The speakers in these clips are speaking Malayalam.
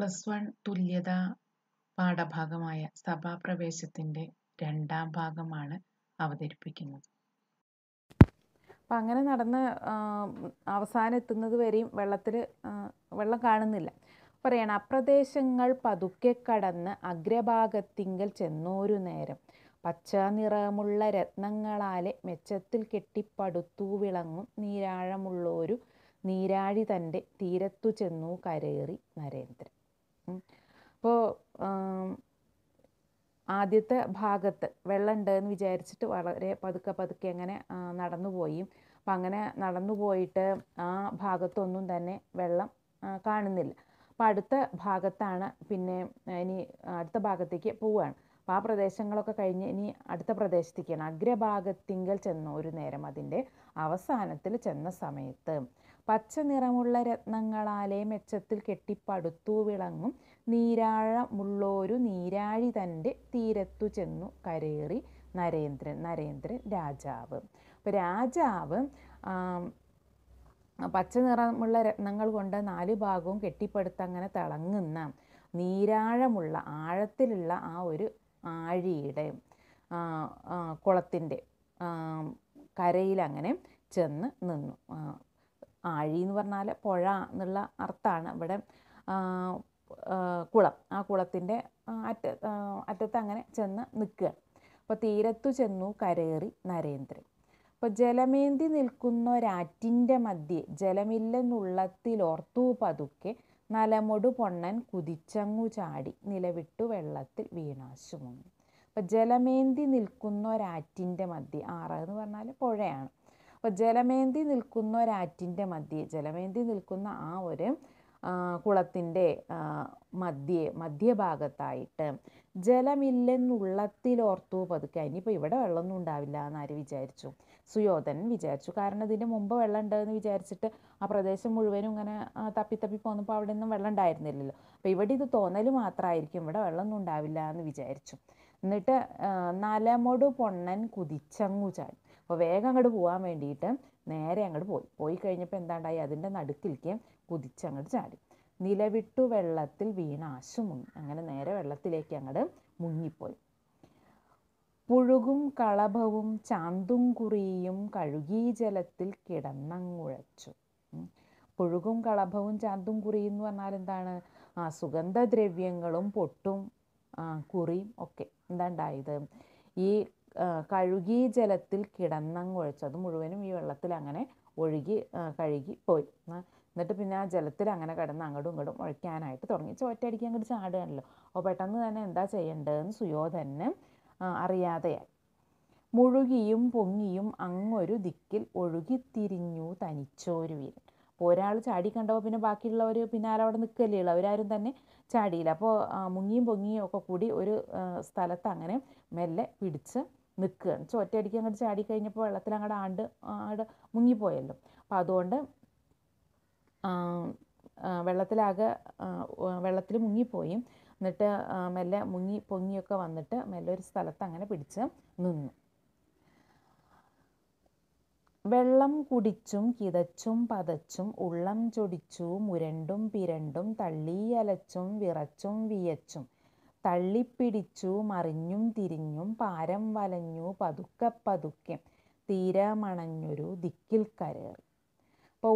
+1 തുല്യതാ പാഠഭാഗമായ സഭാപ്രവേശത്തിന്റെ രണ്ടാം ഭാഗമാണ് അവതരിപ്പിക്കുന്നത്. അപ്പം അങ്ങനെ നടന്ന് അവസാനം എത്തുന്നത് വരെയും വെള്ളം കാണുന്നില്ല. പറയണം, അപ്രദേശങ്ങൾ പതുക്കെ കടന്ന് അഗ്രഭാഗത്തിങ്കൽ ചെന്നോരു നേരം പച്ചനിറമുള്ള രത്നങ്ങളാലെ മെച്ചത്തിൽ കെട്ടിപ്പടുത്തു വിളങ്ങും നീരാഴമുള്ളൊരു നീരാഴി തൻ്റെ തീരത്തു ചെന്നു കരേറി നരേന്ദ്രൻ. അപ്പോൾ ആദ്യത്തെ ഭാഗത്ത് വെള്ളം ഉണ്ടെന്ന് വിചാരിച്ചിട്ട് വളരെ പതുക്കെ അങ്ങനെ നടന്നുപോയി. അപ്പം അങ്ങനെ നടന്നു പോയിട്ട് ആ ഭാഗത്തൊന്നും തന്നെ വെള്ളം കാണുന്നില്ല. അപ്പം അടുത്ത ഭാഗത്താണ് പിന്നെ ഇനി അടുത്ത ഭാഗത്തേക്ക് പോവുകയാണ്. അപ്പോൾ ആ പ്രദേശങ്ങളൊക്കെ കഴിഞ്ഞ് ഇനി അടുത്ത പ്രദേശത്തേക്കാണ്. അഗ്രഭാഗത്തിങ്കൽ ചെന്ന ഒരു നേരം അതിൻ്റെ അവസാനത്തിൽ ചെന്ന സമയത്ത് പച്ച നിറമുള്ള രത്നങ്ങളാലെ മെച്ചത്തിൽ കെട്ടിപ്പടുത്തു വിളങ്ങും നീരാഴമുള്ളൊരു നീരാഴി തൻ്റെ തീരത്തു ചെന്നു കരേറി നരേന്ദ്രൻ രാജാവ്. അപ്പോൾ രാജാവ് പച്ച നിറമുള്ള രത്നങ്ങൾ കൊണ്ട് 4 ഭാഗവും കെട്ടിപ്പടുത്തങ്ങനെ തിളങ്ങുന്ന നീരാഴമുള്ള ആഴത്തിലുള്ള ആ ഒരു ആഴിയുടെ കുളത്തിൻ്റെ കരയിലങ്ങനെ ചെന്ന് നിന്നു. ആഴി എന്ന് പറഞ്ഞാൽ പുഴ എന്നുള്ള അർത്ഥമാണ് ഇവിടെ. കുളം, ആ കുളത്തിൻ്റെ അറ്റത്ത് അങ്ങനെ ചെന്ന് നിൽക്കുക. അപ്പോൾ തീരത്തു ചെന്നു കരേറി നരേന്ദ്രൻ. അപ്പോൾ ജലമേന്തി നിൽക്കുന്നൊരാറ്റിൻ്റെ മധ്യേ ജലമില്ലെന്നുള്ളത്തിലോർത്തു പതുക്കെ നലമൊടു പൊണ്ണൻ കുതിച്ചങ്ങു ചാടി നിലവിട്ടു വെള്ളത്തിൽ വീണാശു മുങ്ങി. അപ്പോൾ ജലമേന്തി നിൽക്കുന്നൊരാറ്റിൻ്റെ മധ്യേ, ആറ് എന്ന് പറഞ്ഞാൽ പുഴയാണ്. അപ്പോൾ ജലമേന്തി നിൽക്കുന്നൊരാറ്റിൻ്റെ മധ്യേ, ജലമേന്തി നിൽക്കുന്ന ആ ഒരു കുളത്തിൻ്റെ മധ്യഭാഗത്തായിട്ട് ജലമില്ലെന്നുള്ളത്തിലോർത്തു പതുക്കെ. ഇനിയിപ്പോൾ ഇവിടെ വെള്ളമൊന്നും ഉണ്ടാവില്ല എന്നാര് വിചാരിച്ചു? സുയോധനൻ വിചാരിച്ചു. കാരണം ഇതിൻ്റെ മുമ്പ് വെള്ളം ഉണ്ടെന്ന് വിചാരിച്ചിട്ട് ആ പ്രദേശം മുഴുവനും ഇങ്ങനെ തപ്പി പോന്നപ്പോൾ അവിടെ ഒന്നും വെള്ളം ഉണ്ടായിരുന്നില്ലല്ലോ. അപ്പോൾ ഇവിടെ ഇത് തോന്നൽ മാത്രമായിരിക്കും, ഇവിടെ വെള്ളമൊന്നും ഉണ്ടാവില്ല എന്ന് വിചാരിച്ചു. എന്നിട്ട് നലമൊടു പൊണ്ണൻ കുതിച്ചങ്ങു ചാടി. അപ്പോൾ വേഗം അങ്ങോട്ട് പോകാൻ വേണ്ടിയിട്ട് നേരെ അങ്ങോട്ട് പോയി കഴിഞ്ഞപ്പോൾ എന്താണ്ടായി, അതിൻ്റെ നടുക്കിലേക്ക് കുതിച്ചങ്ങോട്ട് ചാടി. നിലവിട്ടു വെള്ളത്തിൽ വീണാശു മുങ്ങി. അങ്ങനെ നേരെ വെള്ളത്തിലേക്ക് അങ്ങോട്ട് മുങ്ങിപ്പോയി. പുഴുകും കളഭവും ചാന്തും കുറിയും കഴുകി ജലത്തിൽ കിടന്നങ്ങുഴച്ചു. പുഴുകും കളഭവും ചാന്തും കുറിയും എന്ന് പറഞ്ഞാൽ എന്താണ്? സുഗന്ധദ്രവ്യങ്ങളും പൊട്ടും കുറിയും ഒക്കെ എന്താണ്ടായത്, ഈ കഴുകി ജലത്തിൽ കിടന്നങ്ങുഴച്ചു. അത് മുഴുവനും ഈ വെള്ളത്തിൽ അങ്ങനെ കഴുകി പോയി. എന്നിട്ട് പിന്നെ ആ ജലത്തിൽ അങ്ങനെ കിടന്ന് അങ്ങോട്ടും ഇങ്ങോട്ടും ഒഴിക്കാനായിട്ട് തുടങ്ങി. ഒറ്റയടിക്ക് അങ്ങോട്ട് ചാടുകയാണല്ലോ. അപ്പോൾ പെട്ടെന്ന് തന്നെ എന്താ ചെയ്യേണ്ടതെന്ന് സുയോധനന് അറിയാതെയായി. മുഴുകിയും പൊങ്ങിയും അങ്ങൊരു ദിക്കിൽ ഒഴുകിത്തിരിഞ്ഞു തനിച്ചോരു വീരൻ. അപ്പോൾ ഒരാൾ ചാടി കണ്ടപ്പോൾ പിന്നെ ബാക്കിയുള്ളവർ പിന്നാലെ അവിടെ നിൽക്കല്ലേ ഉള്ളൂ, അവരാരും തന്നെ ചാടിയില്ല. അപ്പോൾ മുങ്ങിയും പൊങ്ങിയും ഒക്കെ കൂടി ഒരു സ്ഥലത്ത് അങ്ങനെ മെല്ലെ പിടിച്ച് നിൽക്കുകയാണ്. ഒറ്റയടിക്ക് അങ്ങോട്ട് ചാടി കഴിഞ്ഞപ്പോൾ വെള്ളത്തിൽ അങ്ങോട്ട് ആണ്ട് മുങ്ങിപ്പോയല്ലോ. അപ്പോൾ അതുകൊണ്ട് വെള്ളത്തിൽ മുങ്ങിപ്പോയി. എന്നിട്ട് മെല്ലെ മുങ്ങി പൊങ്ങിയൊക്കെ വന്നിട്ട് മെല്ലെ ഒരു സ്ഥലത്ത് അങ്ങനെ പിടിച്ച് നിന്നു. വെള്ളം കുടിച്ചും കിതച്ചും പതച്ചും ഉള്ളം ചൊടിച്ചു മുരണ്ടും പിരണ്ടും തള്ളിയലച്ചും വിറച്ചും വിയച്ചും തള്ളിപ്പിടിച്ചു മറിഞ്ഞും തിരിഞ്ഞും പാരം വലഞ്ഞു പതുക്കെ തീരമണഞ്ഞൊരു ദിക്കിൽ കരേറി. അപ്പോൾ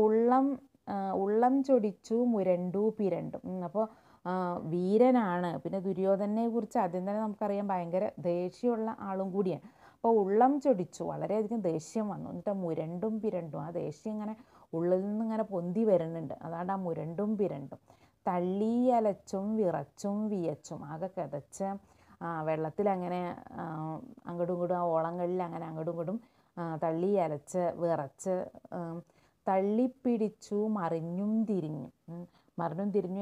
ഉള്ളം ചൊടിച്ചു മുരണ്ടു പിരണ്ടും. അപ്പോൾ വീരനാണ്. പിന്നെ ദുര്യോധനെ കുറിച്ച് ആദ്യം തന്നെ നമുക്കറിയാം, ഭയങ്കര ദേഷ്യമുള്ള ആളും കൂടിയാണ്. അപ്പോൾ ഉള്ളം ചൊടിച്ചു, വളരെയധികം ദേഷ്യം വന്നു. എന്നിട്ട് മുരണ്ടും പിരണ്ടും, ആ ദേഷ്യം ഇങ്ങനെ ഉള്ളിൽ നിന്ന് ഇങ്ങനെ പൊന്തി വരുന്നുണ്ട്. അതാണ് ആ മുരണ്ടും പിരണ്ടും. തള്ളിയലച്ചും വിറച്ചും വിയച്ചും, ആകെ കിതച്ച് വെള്ളത്തിലങ്ങനെ അങ്ങോട്ടും ഇങ്ങോട്ടും ആ ഓളങ്ങളിൽ അങ്ങനെ അങ്ങോട്ടും ഇങ്ങോട്ടും തള്ളിയലച്ച് വിറച്ച് തള്ളിപ്പിടിച്ചു മറിഞ്ഞും തിരിഞ്ഞും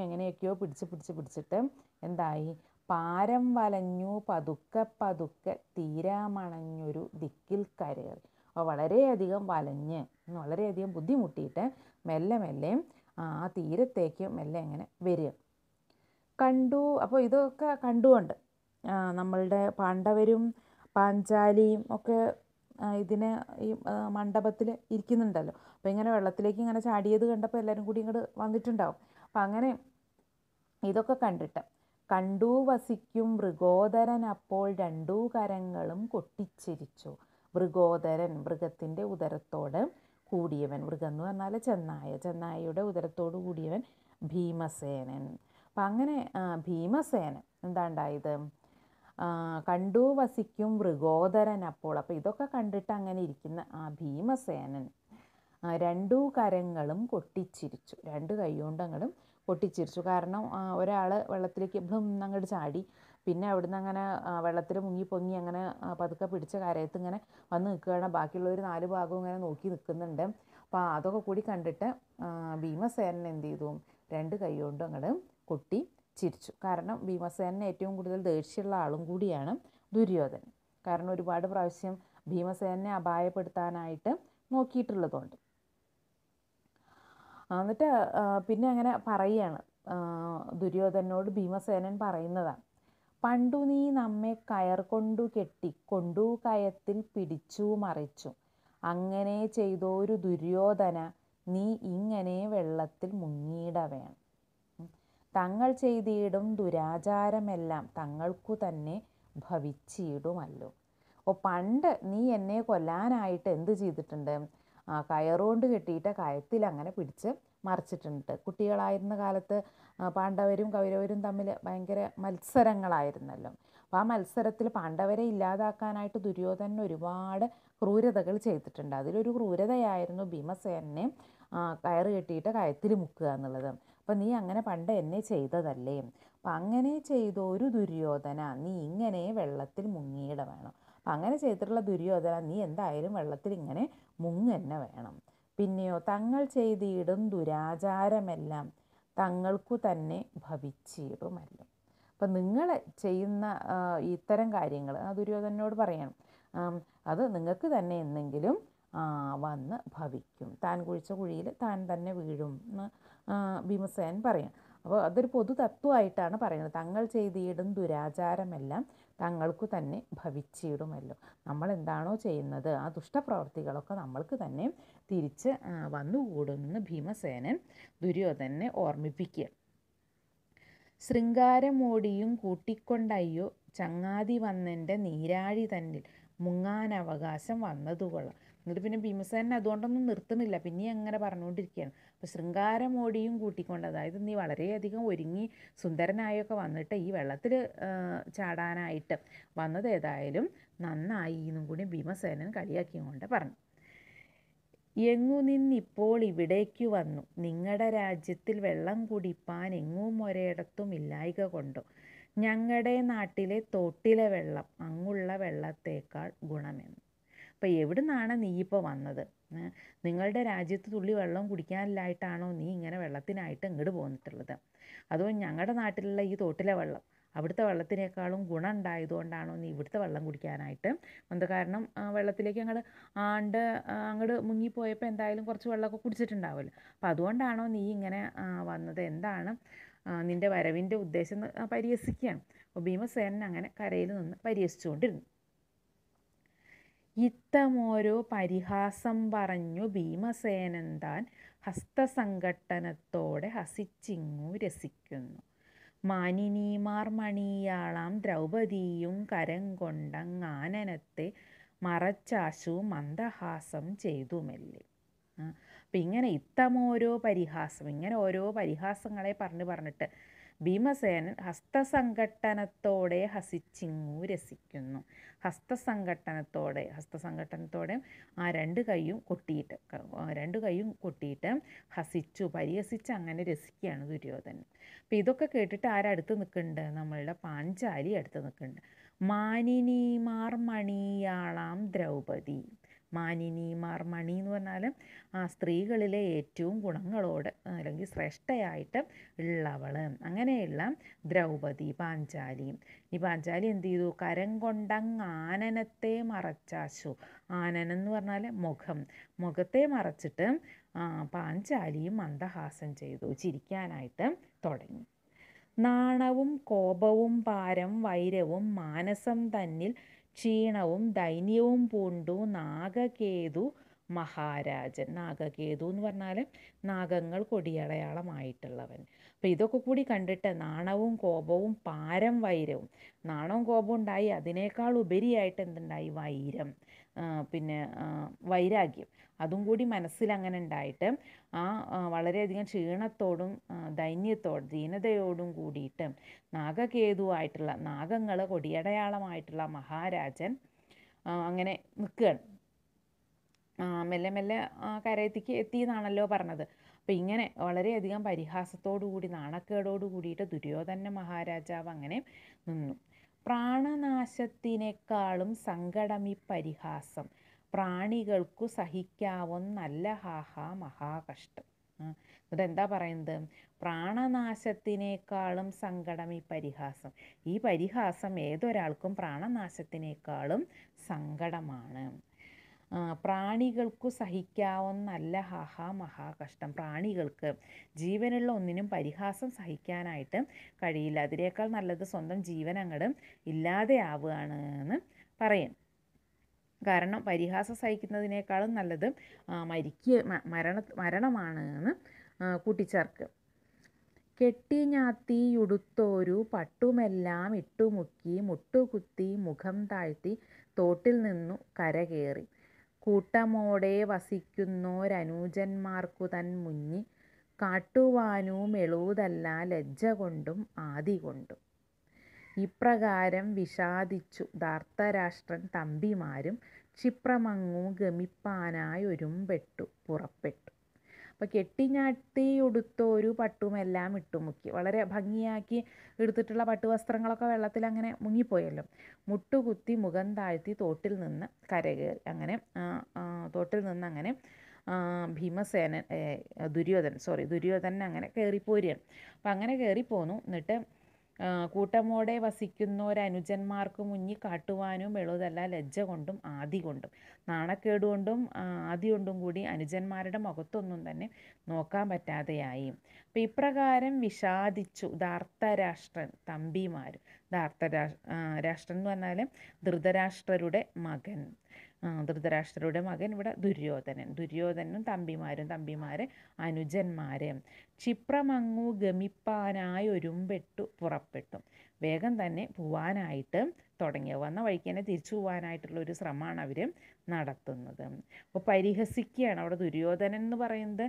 എങ്ങനെയൊക്കെയോ പിടിച്ചിട്ട് എന്തായി, പാരം വലഞ്ഞു പതുക്കെ തീരമണഞ്ഞൊരു ദിക്കിൽ കരേറി. അപ്പോൾ വളരെയധികം വലഞ്ഞ് വളരെയധികം ബുദ്ധിമുട്ടിയിട്ട് മെല്ലെ ആ തീരത്തേക്ക് മെല്ലെ അങ്ങനെ വരിക കണ്ടു. അപ്പോൾ ഇതൊക്കെ കണ്ടുകൊണ്ട് നമ്മളുടെ പാണ്ഡവരും പാഞ്ചാലിയും ഒക്കെ ഇതിന് ഈ മണ്ഡപത്തിൽ ഇരിക്കുന്നുണ്ടല്ലോ. അപ്പോൾ ഇങ്ങനെ വെള്ളത്തിലേക്ക് ഇങ്ങനെ ചാടിയത് കണ്ടപ്പോൾ എല്ലാവരും കൂടി ഇങ്ങോട്ട് വന്നിട്ടുണ്ടാവും. അപ്പം അങ്ങനെ ഇതൊക്കെ കണ്ടിട്ട് കണ്ടു വസിക്കും മൃഗോദരൻ അപ്പോൾ രണ്ടു കരങ്ങളും കൊട്ടിച്ചിരിച്ചു. മൃഗോദരൻ മൃഗത്തിൻ്റെ ഉദരത്തോട് കൂടിയവൻ, മൃഗം എന്ന് പറഞ്ഞാൽ ചെന്നായ, ചെന്നായയുടെ ഉദരത്തോട് കൂടിയവൻ ഭീമസേനൻ. അപ്പം അങ്ങനെ ഭീമസേനൻ എന്താ ഉണ്ടായത്? കണ്ടു വസിക്കും മൃഗോദരൻ അപ്പോൾ. അപ്പോൾ ഇതൊക്കെ കണ്ടിട്ട് അങ്ങനെ ഇരിക്കുന്ന ആ ഭീമസേനൻ രണ്ടു കരങ്ങളും കൊട്ടിച്ചിരിച്ചു, രണ്ട് കൈകൊണ്ട് അങ്ങോട്ടും പൊട്ടിച്ചിരിച്ചു. കാരണം ഒരാൾ വെള്ളത്തിലേക്ക് അങ്ങോട്ട് ചാടി, പിന്നെ അവിടുന്ന് അങ്ങനെ വെള്ളത്തിൽ മുങ്ങി പൊങ്ങി അങ്ങനെ പതുക്കെ പിടിച്ച കരയത്ത് ഇങ്ങനെ വന്ന് നിൽക്കുകയാണ്. ബാക്കിയുള്ളവർ 4 ഭാഗവും ഇങ്ങനെ നോക്കി നിൽക്കുന്നുണ്ട്. അപ്പോൾ അതൊക്കെ കൂടി കണ്ടിട്ട് ഭീമസേനൻ എന്ത് ചെയ്തു? 2 കൈ കൊണ്ട് അങ്ങോട്ട് കൊട്ടി ചിരിച്ചു. കാരണം ഭീമസേനന് ഏറ്റവും കൂടുതൽ ദേഷ്യമുള്ള ആളും കൂടിയാണ് ദുര്യോധനൻ. കാരണം ഒരുപാട് പ്രാവശ്യം ഭീമസേനനെ അപായപ്പെടുത്താനായിട്ട് നോക്കിയിട്ടുള്ളതുകൊണ്ട്. എന്നിട്ട് പിന്നെ അങ്ങനെ പറയുകയാണ്, ദുര്യോധനോട് ഭീമസേനൻ പറയുന്നതാണ്, പണ്ടു നീ നമ്മെ കയർ കൊണ്ടു കെട്ടിക്കൊണ്ടു കയത്തിൽ പിടിച്ചു മറിച്ചു. അങ്ങനെ ചെയ്തോരു ദുര്യോധന, നീ ഇങ്ങനെ വെള്ളത്തിൽ മുങ്ങിയിട വേണം. തങ്ങൾ ചെയ്തിടും ദുരാചാരമെല്ലാം തങ്ങൾക്കു തന്നെ ഭവിച്ചിടുമല്ലോ. അപ്പോൾ പണ്ട് നീ എന്നെ കൊല്ലാനായിട്ട് എന്ത് ചെയ്തിട്ടുണ്ട്? കയറുകൊണ്ട് കെട്ടിയിട്ട് കയത്തിൽ അങ്ങനെ പിടിച്ച് മറിച്ചിട്ടുണ്ട്. കുട്ടികളായിരുന്ന കാലത്ത് പാണ്ഡവരും കൗരവരും തമ്മിൽ ഭയങ്കര മത്സരങ്ങളായിരുന്നല്ലോ. അപ്പോൾ ആ മത്സരത്തിൽ പാണ്ഡവരെ ഇല്ലാതാക്കാനായിട്ട് ദുര്യോധനൻ ഒരുപാട് ക്രൂരതകൾ ചെയ്തിട്ടുണ്ട്. അതിലൊരു ക്രൂരതയായിരുന്നു ഭീമസേനനെ കയറ് കെട്ടിയിട്ട് കയത്തിൽ മുക്കുക എന്നുള്ളത്. അപ്പം നീ അങ്ങനെ പണ്ട് എന്നെ ചെയ്തതല്ലേ? അപ്പം അങ്ങനെ ചെയ്തൊരു ദുര്യോധന, നീ ഇങ്ങനെ വെള്ളത്തിൽ മുങ്ങിയിട വേണം. അപ്പം അങ്ങനെ ചെയ്തിട്ടുള്ള ദുര്യോധന, നീ എന്തായാലും വെള്ളത്തിൽ ഇങ്ങനെ മുങ്ങന്നെ വേണം. പിന്നെയോ തങ്ങൾ ചെയ്തിടും ദുരാചാരമെല്ലാം തങ്ങൾക്കു തന്നെ ഭവിച്ചിടുമല്ലോ. അപ്പം നിങ്ങൾ ചെയ്യുന്ന ഇത്തരം കാര്യങ്ങൾ ദുര്യോധനോട് പറയണം, അത് നിങ്ങൾക്ക് തന്നെ എന്നെങ്കിലും വന്ന് ഭവിക്കും. താൻ കുഴിച്ച കുഴിയിൽ താൻ തന്നെ വീഴും എന്ന് ഭീമസേനൻ പറയും. അപ്പോൾ അതൊരു പൊതു തത്വമായിട്ടാണ് പറയുന്നത്. തങ്ങൾ ചെയ്തിടും ദുരാചാരമെല്ലാം തങ്ങൾക്കു തന്നെ ഭവിച്ചിടുമല്ലോ. നമ്മൾ എന്താണോ ചെയ്യുന്നത് ആ ദുഷ്ടപ്രവർത്തികളൊക്കെ നമ്മൾക്ക് തന്നെ തിരിച്ച് വന്നുകൂടുമെന്ന് ഭീമസേനൻ ദുര്യോധനനെ ഓർമ്മിപ്പിക്കുക. ശൃംഗാരമോടിയും കൂട്ടിക്കൊണ്ടയ്യോ ചങ്ങാതി വന്നെൻ്റെ നീരാഴി തന്നിൽ മുങ്ങാൻ അവകാശം വന്നതുകൊള്ളാം. എന്നിട്ട് പിന്നെ ഭീമസേനൻ അതുകൊണ്ടൊന്നും നിർത്തുന്നില്ല, പിന്നെ അങ്ങനെ പറഞ്ഞുകൊണ്ടിരിക്കുകയാണ്. അപ്പോൾ ശൃംഗാരമോടിയും കൂട്ടിക്കൊണ്ട്, അതായത് നീ വളരെയധികം ഒരുങ്ങി സുന്ദരനായൊക്കെ വന്നിട്ട് ഈ വെള്ളത്തിൽ ചാടാനായിട്ട് വന്നത് ഏതായാലും നന്നായി എന്നും കൂടി ഭീമസേനൻ കളിയാക്കിക്കൊണ്ട് പറഞ്ഞു. എങ്ങു നിന്നിപ്പോൾ ഇവിടേക്കു വന്നു, നിങ്ങളുടെ രാജ്യത്തിൽ വെള്ളം കുടിപ്പാൻ എങ്ങും ഒരിടത്തും ഇല്ലായ്ക കൊണ്ടോ? ഞങ്ങളുടെ നാട്ടിലെ തോട്ടിലെ വെള്ളം അങ്ങുള്ള വെള്ളത്തേക്കാൾ ഗുണമെന്ന്. അപ്പോൾ എവിടെ നിന്നാണ് നീ ഇപ്പോൾ വന്നത്? നിങ്ങളുടെ രാജ്യത്ത് തുള്ളി വെള്ളം കുടിക്കാനില്ലായിട്ടാണോ നീ ഇങ്ങനെ വെള്ളത്തിനായിട്ട് ഇങ്ങോട്ട് പോന്നിട്ടുള്ളത്? അതോ ഞങ്ങളുടെ നാട്ടിലുള്ള ഈ തോട്ടിലെ വെള്ളം അവിടുത്തെ വെള്ളത്തിനേക്കാളും ഗുണം ഉണ്ടായതുകൊണ്ടാണോ നീ ഇവിടുത്തെ വെള്ളം കുടിക്കാനായിട്ട് വന്നത്? കാരണം വെള്ളത്തിലേക്ക് അങ്ങോട്ട് മുങ്ങിപ്പോയപ്പോൾ എന്തായാലും കുറച്ച് വെള്ളമൊക്കെ കുടിച്ചിട്ടുണ്ടാവുമല്ലോ. അപ്പോൾ അതുകൊണ്ടാണോ നീ ഇങ്ങനെ വന്നത്? എന്താണ് നിൻ്റെ വരവിൻ്റെ ഉദ്ദേശം എന്ന് പരിഹസിക്കുകയാണ്. അപ്പോൾ ഭീമസേനൻ അങ്ങനെ കരയിൽ നിന്ന് പരിഹസിച്ചുകൊണ്ടിരുന്നു. ഇത്തമോരോ പരിഹാസം പറഞ്ഞു ഭീമസേനൻ താൻ ഹസ്തസംഘട്ടനത്തോടെ ഹസിച്ചിങ്ങു രസിക്കുന്നു. മാനിനീമാർ മണിയാളാം ദ്രൗപദിയും കരം കൊണ്ടങ്ങാനനത്തെ മറച്ചാശു മന്ദഹാസം ചെയ്തുമെല്ലെ. അപ്പം ഇങ്ങനെ ഇത്തമോരോ പരിഹാസം, ഇങ്ങനെ ഓരോ പരിഹാസങ്ങളെ പറഞ്ഞിട്ട് ഭീമസേനൻ ഹസ്തസംഘട്ടനത്തോടെ ഹസിച്ചിങ്ങു രസിക്കുന്നു. ഹസ്തസംഘട്ടനത്തോടെ ആ രണ്ട് കൈയും കൊട്ടിയിട്ട് ഹസിച്ചു, പരിഹസിച്ച് അങ്ങനെ രസിക്കുകയാണ് ദുര്യോധനൻ. അപ്പം ഇതൊക്കെ കേട്ടിട്ട് ആരടുത്ത് നിൽക്കുന്നുണ്ട്? നമ്മളുടെ പാഞ്ചാലി അടുത്ത് നിൽക്കുന്നുണ്ട്. മാനിനീമാർ മണിയാളാം ദ്രൗപദി. മാനിനീമാർ, മണി എന്ന് പറഞ്ഞാൽ സ്ത്രീകളിലെ ഏറ്റവും ഗുണങ്ങളോട് അല്ലെങ്കിൽ ശ്രേഷ്ഠയായിട്ട് ഉള്ളവൾ, അങ്ങനെയുള്ള ദ്രൗപദി പാഞ്ചാലി. ഈ പാഞ്ചാലി എന്ത് ചെയ്തു? കരം കൊണ്ടങ്ങ് ആനനത്തെ മറച്ചാശു. ആനനം എന്ന് പറഞ്ഞാൽ മുഖത്തെ മറച്ചിട്ട് പാഞ്ചാലിയും മന്ദഹാസം ചെയ്തു, ചിരിക്കാനായിട്ട് തുടങ്ങി. നാണവും കോപവും പാരം വൈരവും മാനസം തന്നിൽ ക്ഷീണവും ദൈന്യവും പൂണ്ടു നാഗകേതു മഹാരാജൻ. നാഗകേതു എന്ന് പറഞ്ഞാൽ നാഗങ്ങൾ കൊടിയടയാളമായിട്ടുള്ളവൻ. അപ്പോൾ ഇതൊക്കെ കൂടി കണ്ടിട്ട് നാണവും കോപവും പാരം വൈരവും, നാണവും കോപവും ഉണ്ടായി, അതിനേക്കാൾ ഉപരിയായിട്ട് എന്തുണ്ടായി, വൈരം, പിന്നെ വൈരാഗ്യം, അതും കൂടി മനസ്സിലങ്ങനെ ഉണ്ടായിട്ട് വളരെയധികം ക്ഷീണത്തോടും ദീനതയോടും കൂടിയിട്ട് നാഗകേതുവായിട്ടുള്ള, നാഗങ്ങൾ കൊടിയടയാളമായിട്ടുള്ള മഹാരാജൻ അങ്ങനെ നിൽക്കുകയാണ്. മെല്ലെ മെല്ലെ കരയത്തേക്ക് എത്തി എന്നാണല്ലോ പറഞ്ഞത്. അപ്പം ഇങ്ങനെ വളരെയധികം പരിഹാസത്തോടു കൂടി, നാണക്കേടോടു കൂടിയിട്ട് ദുര്യോധന മഹാരാജാവ് അങ്ങനെ നിന്നു. പ്രാണനാശത്തിനേക്കാളും സങ്കടമി പരിഹാസം, പ്രാണികൾക്കു സഹിക്കാവുന്നല്ല ഹാഹാ മഹാകഷ്ടം. എന്നിട്ട് എന്താ പറയുന്നത്, പ്രാണനാശത്തിനേക്കാളും സങ്കടം ഈ പരിഹാസം, ഈ പരിഹാസം ഏതൊരാൾക്കും പ്രാണനാശത്തിനേക്കാളും സങ്കടമാണ്. പ്രാണികൾക്കു സഹിക്കാവുന്നല്ല ഹാഹാ മഹാകഷ്ടം, പ്രാണികൾക്ക്, ജീവനുള്ള ഒന്നിനും പരിഹാസം സഹിക്കാനായിട്ട് കഴിയില്ല, അതിനേക്കാൾ നല്ലത് സ്വന്തം ജീവൻ അങ്ങോട്ട് ഇല്ലാതെയാവുകയാണ് എന്ന് പറയും. കാരണം പരിഹാസം സഹിക്കുന്നതിനേക്കാളും നല്ലത് മരണമാണ് എന്ന് കൂട്ടിച്ചേർക്കുക. കെട്ടിഞ്ഞാത്തിയുടുത്തോരു പട്ടുമെല്ലാം ഇട്ടുമുക്കി, മുട്ടുകുത്തി മുഖം താഴ്ത്തി തോട്ടിൽ നിന്നു കരകേറി, കൂട്ടമോടെ വസിക്കുന്നോരനുജന്മാർക്കു തൻ മുന്നി, കാട്ടുവാനും എളുതല്ല ലജ്ജ കൊണ്ടും ആദി കൊണ്ടും. ഇപ്രകാരം വിഷാദിച്ചു ധാർത്തരാഷ്ട്രൻ തമ്പിമാരും ക്ഷിപ്രമങ്ങു ഗമിപ്പാനായൊരുമ്പെട്ടു പുറപ്പെട്ടു. അപ്പോൾ കെട്ടിഞ്ഞാട്ടിയുടുത്തോരു പട്ടുമെല്ലാം ഇട്ടുമുക്കി, വളരെ ഭംഗിയാക്കി എടുത്തിട്ടുള്ള പട്ടുവസ്ത്രങ്ങളൊക്കെ വെള്ളത്തിൽ അങ്ങനെ മുങ്ങിപ്പോയല്ലോ. മുട്ടുകുത്തി മുഖം താഴ്ത്തി തോട്ടിൽ നിന്ന് കരകയറി, അങ്ങനെ തോട്ടിൽ നിന്ന് അങ്ങനെ ദുര്യോധനൻ അങ്ങനെ കയറിപ്പോരുകയാണ്. അപ്പം അങ്ങനെ കയറിപ്പോന്നു. എന്നിട്ട് കൂട്ടമോടെ വസിക്കുന്നോരനുജന്മാർക്ക് മുന്നിൽ കാട്ടുവാനും എളുതല്ല ലജ്ജ കൊണ്ടും ആദി കൊണ്ടും, നാണക്കേടുകൊണ്ടും ആദി കൊണ്ടും കൂടി അനുജന്മാരുടെ മുഖത്തൊന്നും തന്നെ നോക്കാൻ പറ്റാതെയായി. അപ്പം ഇപ്രകാരം വിഷാദിച്ചു ധാർത്തരാഷ്ട്രൻ തമ്പിമാർ, രാഷ്ട്രൻ എന്ന് പറഞ്ഞാൽ ധൃതരാഷ്ട്രരുടെ മകൻ, ഇവിടെ ദുര്യോധനനും തമ്പിമാരെ അനുജന്മാരെ ക്ഷിപ്രമങ്ങു ഗമിപ്പാനായി ഒരുമ്പെട്ടു പുറപ്പെട്ടു, വേഗം തന്നെ പോവാനായിട്ട് തുടങ്ങിയ, വന്ന വഴിക്ക് തന്നെ തിരിച്ചു പോകാനായിട്ടുള്ള ഒരു ശ്രമമാണ് അവർ നടത്തുന്നത്. അപ്പോൾ പരിഹസിക്കുകയാണ്. അവിടെ ദുര്യോധനൻ എന്ന് പറയുന്നത്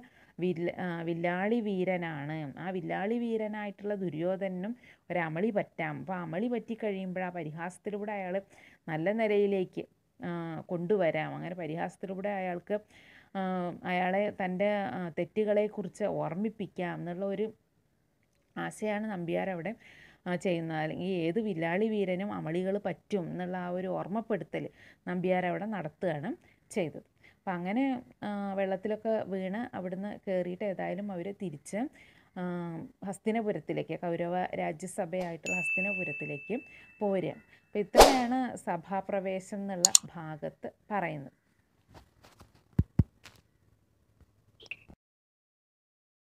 വില്ലാളി വീരനാണ്. ആ വില്ലാളി വീരനായിട്ടുള്ള ദുര്യോധനനും ഒരമളി പറ്റാം. അപ്പോൾ അമളി പറ്റിക്കഴിയുമ്പോൾ ആ പരിഹാസത്തിലൂടെ അയാൾ നല്ല നിലയിലേക്ക് കൊണ്ടുവരാം. അങ്ങനെ പരിഹാസത്തിലൂടെ അയാളെ തൻ്റെ തെറ്റുകളെക്കുറിച്ച് ഓർമ്മിപ്പിക്കാം എന്നുള്ള ഒരു ആശയമാണ് നമ്പ്യാർ അവിടെ ചെയ്യുന്നത്. അല്ലെങ്കിൽ ഏത് വില്ലാളി വീരനും അമളികൾ പറ്റും എന്നുള്ള ആ ഒരു ഓർമ്മപ്പെടുത്തൽ നമ്പ്യാർ അവിടെ നടത്തുകയാണ് ചെയ്തത്. അപ്പം അങ്ങനെ വെള്ളത്തിലൊക്കെ വീണ് അവിടുന്ന് കയറിയിട്ട് ഏതായാലും അവർ തിരിച്ച് ഹസ്തിനപുരത്തിലേക്ക്, കൗരവ രാജ്യസഭയായിട്ടുള്ള ഹസ്തിനപുരത്തിലേക്ക് പോരുക. അപ്പോൾ ഇത്രയാണ് സഭാപ്രവേശം എന്നുള്ള ഭാഗത്ത് പറയുന്നത്.